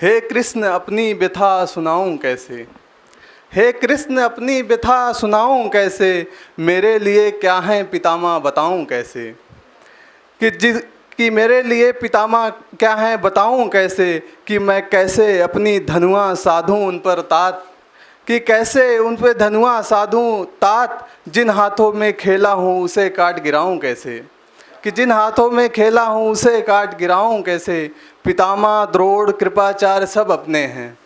हे कृष्ण अपनी व्यथा सुनाऊं कैसे, हे कृष्ण अपनी व्यथा सुनाऊं कैसे, मेरे लिए क्या है पितामह बताऊं कैसे। कि मेरे लिए पितामह क्या है बताऊं कैसे, कि मैं कैसे अपनी धनुआ साधूं उन पर तात, कि कैसे उन पर धनुआ साधूं तात, जिन हाथों में खेला हूँ उसे काट गिराऊं कैसे, कि जिन हाथों में खेला हूँ उसे काट गिराऊं कैसे। पितामह द्रोण कृपाचार्य सब अपने हैं,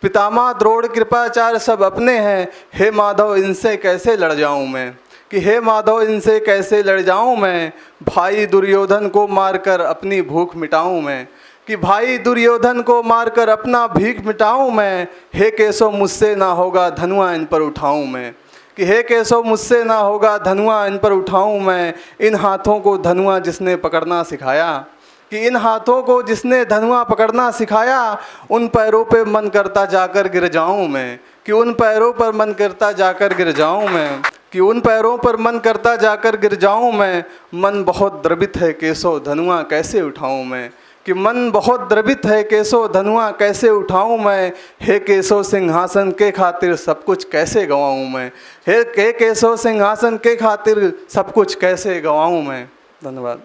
पितामह द्रोण कृपाचार्य सब अपने हैं, हे माधव इनसे कैसे लड़ जाऊं मैं, कि हे माधव इनसे कैसे लड़ जाऊं मैं। भाई दुर्योधन को मारकर अपनी भूख मिटाऊं मैं, कि भाई दुर्योधन को मारकर अपना भीख मिटाऊं मैं। हे केशव मुझसे ना होगा धनुआ इन पर उठाऊं मैं, कि हे केशव मुझसे ना होगा धनुआ इन पर उठाऊं मैं। इन हाथों को धनुआ जिसने पकड़ना सिखाया, कि इन हाथों को जिसने धनुआ पकड़ना सिखाया, उन पैरों पे मन करता जाकर गिर जाऊं मैं, कि उन पैरों पर मन करता जाकर गिर जाऊं मैं, कि उन पैरों पर मन करता जाकर गिर जाऊं मैं। मन बहुत द्रवित है केशव धनुआ कैसे उठाऊं मैं, कि मन बहुत द्रवित है केशव धनुआ कैसे उठाऊं मैं। हे केशव सिंहासन के खातिर सब कुछ कैसे गंवाऊं मैं, हे केशव सिंहासन के खातिर सब कुछ कैसे गंवाऊं मैं। धन्यवाद।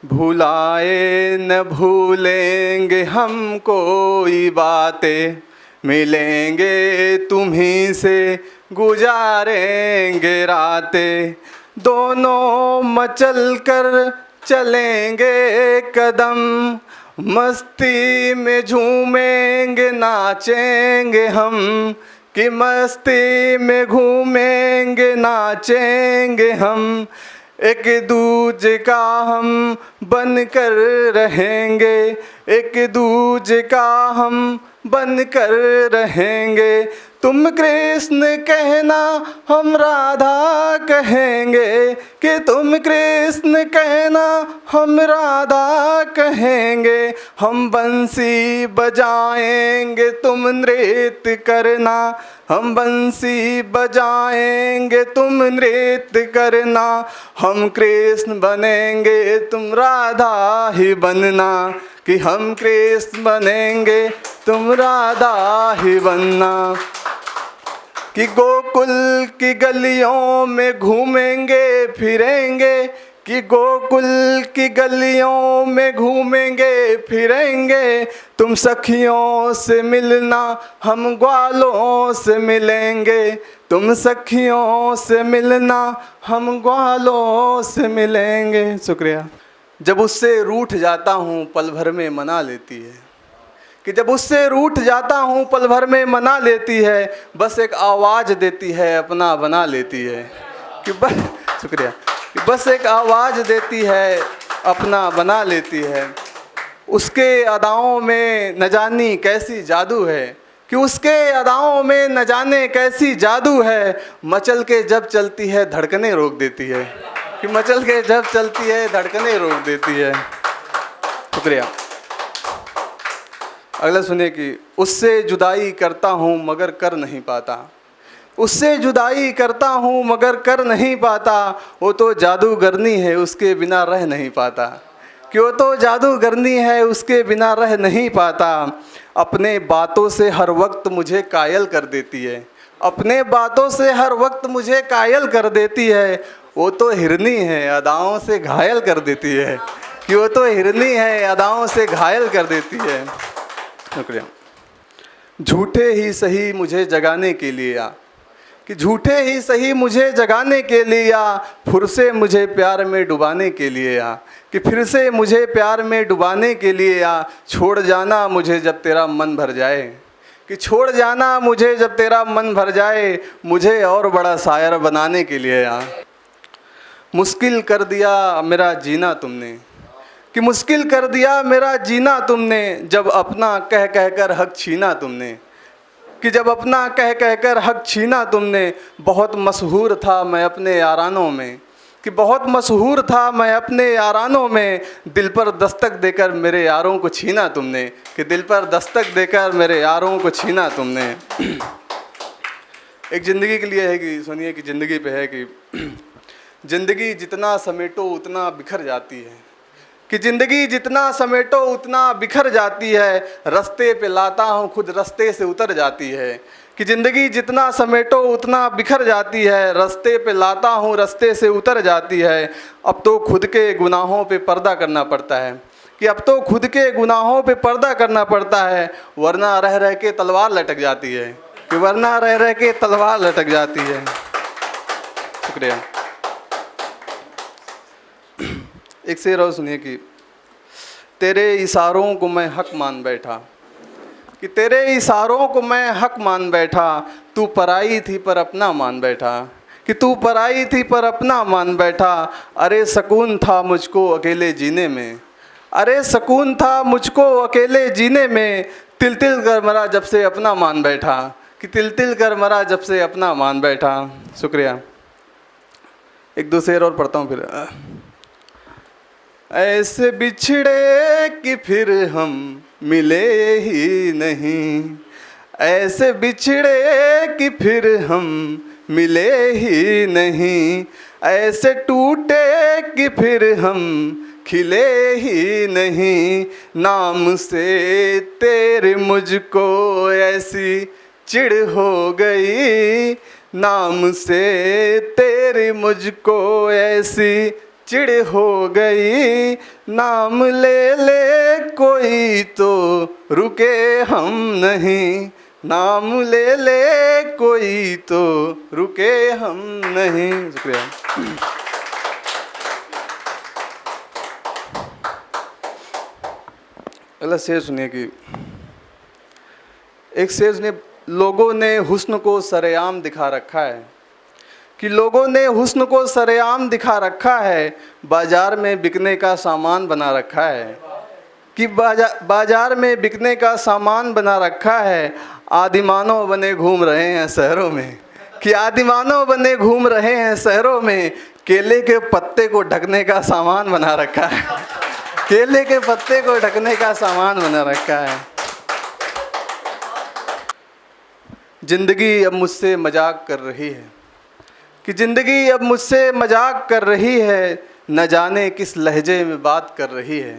भुलाए न भूलेंगे हम कोई बातें, मिलेंगे तुम्हीं से गुजारेंगे रातें, दोनों मचल कर चलेंगे कदम, मस्ती में झूमेंगे नाचेंगे हम, कि मस्ती में घूमेंगे नाचेंगे हम। एक दूजे का हम बनकर रहेंगे, एक दूजे का हम बनकर रहेंगे। तुम कृष्ण कहना हम राधा कहेंगे, कि तुम कृष्ण कहना हम राधा कहेंगे। हम बंसी बजाएंगे तुम नृत्य करना, हम बंसी बजाएंगे तुम नृत्य करना। हम कृष्ण बनेंगे तुम राधा ही बनना, कि हम कृष्ण बनेंगे तुम राधा ही बनना। कि गोकुल की गलियों में घूमेंगे फिरेंगे, कि गोकुल की गलियों में घूमेंगे फिरेंगे। तुम सखियों से मिलना हम ग्वालों से मिलेंगे, तुम सखियों से मिलना हम ग्वालों से मिलेंगे। शुक्रिया। जब उससे रूठ जाता हूँ पल भर में मना लेती है, कि जब उससे रूठ जाता हूँ पल भर में मना लेती है। बस एक आवाज़ देती है अपना बना लेती है, कि बस शुक्रिया, कि बस एक आवाज़ देती है अपना बना लेती है। उसके अदाओं में न जानी कैसी जादू है, कि उसके अदाओं में न जाने कैसी जादू है। मचल के जब चलती है धड़कनें रोक देती है, कि मचल के जब चलती है धड़कनें रोक देती है। शुक्रिया। अगला सुनिए कि उससे जुदाई करता हूँ मगर कर नहीं पाता, उससे जुदाई करता हूँ मगर कर नहीं पाता। वो तो जादूगरनी है उसके बिना रह नहीं पाता, कि वो तो जादूगरनी है उसके बिना रह नहीं पाता। अपने बातों से हर वक्त मुझे कायल कर देती है, अपने बातों से हर वक्त मुझे कायल कर देती है। वो तो हिरनी है अदाओं से घायल कर देती है, कि वो तो हिरनी है अदाओं से घायल कर देती है। शुक्रिया। झूठे ही सही मुझे जगाने के लिए आ, कि झूठे ही सही मुझे जगाने के लिए आ, फिर से मुझे प्यार में डुबाने के लिए आ, कि फिर से मुझे प्यार में डुबाने के लिए आ। छोड़ जाना मुझे जब तेरा मन भर जाए, कि छोड़ जाना मुझे जब तेरा मन भर जाए। मुझे और बड़ा शायर बनाने के लिए आ। मुश्किल कर दिया मेरा जीना तुमने, कि मुश्किल कर दिया मेरा जीना तुमने। जब अपना कह कह कर हक छीना तुमने, कि जब अपना कह कह कर हक छीना तुमने। बहुत मशहूर था मैं अपने यारानों में, कि बहुत मशहूर था मैं अपने यारानों में। दिल पर दस्तक देकर मेरे यारों को छीना तुमने, कि दिल पर दस्तक देकर मेरे यारों को छीना तुमने। एक ज़िंदगी के लिए है कि सुनिए कि ज़िंदगी पे है कि ज़िंदगी जितना समेटो उतना बिखर जाती है, कि ज़िंदगी जितना समेटो उतना बिखर जाती है, रास्ते पे लाता हूँ खुद रास्ते से उतर जाती है। कि ज़िंदगी जितना समेटो उतना बिखर जाती है, रास्ते पे लाता हूँ रास्ते से उतर जाती है। अब तो खुद के गुनाहों पे पर्दा करना पड़ता है, कि अब तो खुद के गुनाहों पे पर्दा करना पड़ता है, वरना रह रह के तलवार लटक जाती है, कि वरना रह रह के तलवार लटक जाती है। शुक्रिया। एक शेर और सुनिए कि तेरे इशारों को मैं हक मान बैठा, कि तेरे इशारों को मैं हक मान बैठा, तू पराई थी पर अपना मान बैठा, कि तू पराई थी पर अपना मान बैठा। अरे सुकून था मुझको अकेले जीने में, अरे सुकून था मुझको अकेले जीने में, तिल तिल कर मरा जब से अपना मान बैठा, कि तिल तिल कर मरा जब से अपना मान बैठा। शुक्रिया। एक दो शेर और पढ़ता हूँ फिर। ऐसे बिछड़े कि फिर हम मिले ही नहीं, ऐसे बिछड़े कि फिर हम मिले ही नहीं, ऐसे टूटे कि फिर हम खिले ही नहीं। नाम से तेरे मुझको ऐसी चिढ़ हो गई, नाम से तेरे मुझको ऐसी चिढ़ हो गई। नाम ले ले कोई तो रुके हम नहीं, नाम ले ले कोई तो रुके हम नहीं। शुक्रिया। अगला शेर सुनिए कि एक शेर सुनिए। लोगों ने हुस्न को सरेआम दिखा रखा है, कि लोगों ने हुस्न को सरेआम दिखा रखा है, बाजार में बिकने का सामान बना रखा है, कि बाजार में बिकने का सामान बना रखा है। आदिमानव बने घूम रहे हैं शहरों में, कि आदिमानव बने घूम रहे हैं शहरों में, केले के पत्ते को ढकने का सामान बना रखा है, केले के पत्ते को ढकने का सामान बना रखा है। जिंदगी अब मुझसे मजाक कर रही है, कि ज़िंदगी अब मुझसे मजाक कर रही है, न जाने किस लहजे में बात कर रही है,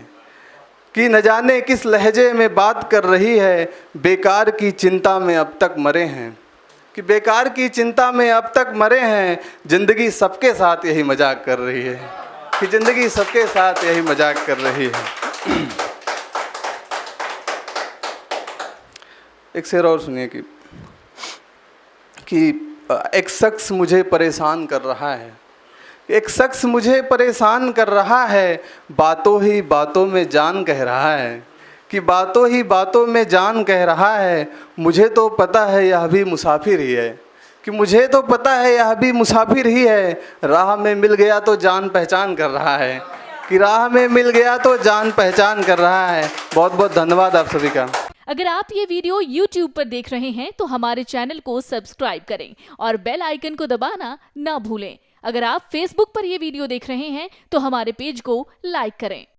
कि न जाने किस लहजे में बात कर रही है। बेकार की चिंता में अब तक मरे हैं, कि बेकार की चिंता में अब तक मरे हैं। ज़िंदगी सबके साथ यही मजाक कर रही है, कि ज़िंदगी सबके साथ यही मजाक कर रही है। एक शेर और सुनिए कि एक शख्स मुझे परेशान कर रहा है, एक शख्स मुझे परेशान कर रहा है, बातों ही बातों में जान कह रहा है, कि बातों ही बातों में जान कह रहा है। मुझे तो पता है यह भी मुसाफिर ही है, कि मुझे तो पता है यह भी मुसाफिर ही है। राह में मिल गया तो जान पहचान कर रहा है, कि राह में मिल गया तो जान पहचान कर रहा है। बहुत बहुत धन्यवाद आप सभी का। अगर आप ये वीडियो YouTube पर देख रहे हैं तो हमारे चैनल को सब्सक्राइब करें और बेल आइकन को दबाना ना भूलें। अगर आप Facebook पर ये वीडियो देख रहे हैं तो हमारे पेज को लाइक करें।